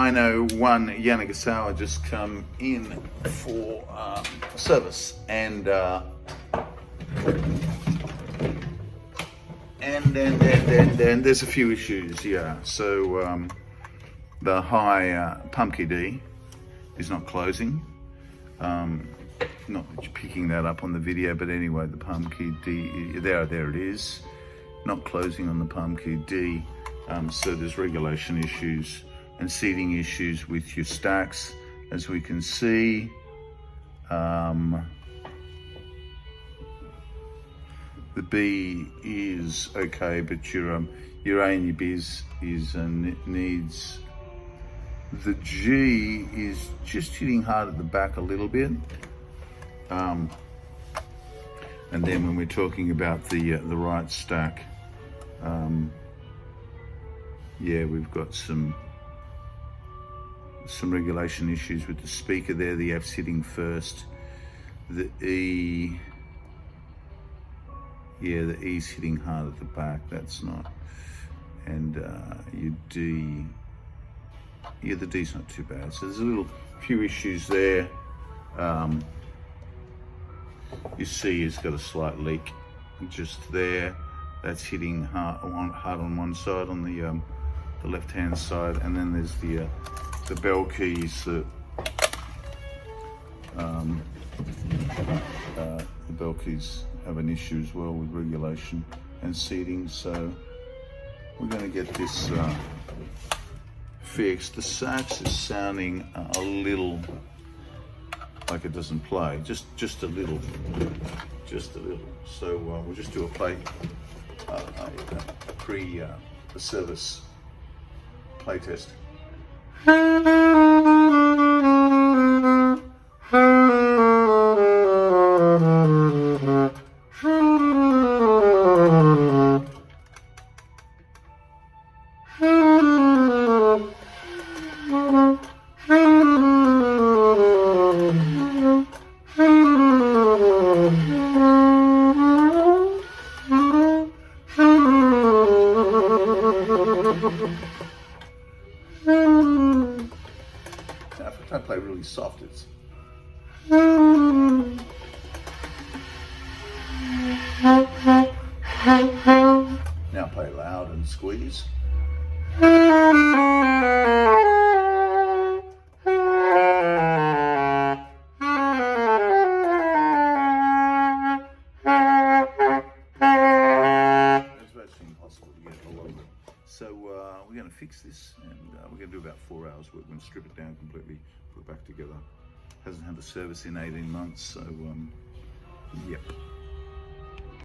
Dyno 1 YANAGISAWA just come in for service, and there's a few issues. Yeah, so the high pump key D is not closing. Not picking that up on the video, but anyway, the pump key D, there it is, not closing on the pump key D. So there's regulation issues and seating issues with your stacks, as we can see. The B is okay, but your A and your B needs. The G is just hitting hard at the back a little bit. And then when we're talking about the right stack, yeah, we've got some regulation issues with the speaker there. The F's hitting first. The E, yeah, the E's hitting hard at the back. That's not. And your D, yeah, the D's not too bad. So there's a few issues there. Your C has got a slight leak just there. That's hitting hard on one side, on the left-hand side, and then there's the bell keys that the bell keys have an issue as well with regulation and seating. So we're going to get this fixed. The sax is sounding a little like it doesn't play, just a little. So we'll just do a pre-service play test. Now, if I play really soft, it's now play loud and squeeze. So we're going to fix this, and we're going to do about 4 hours. We're going to strip it down completely, put it back together. Hasn't had a service in 18 months, so yep.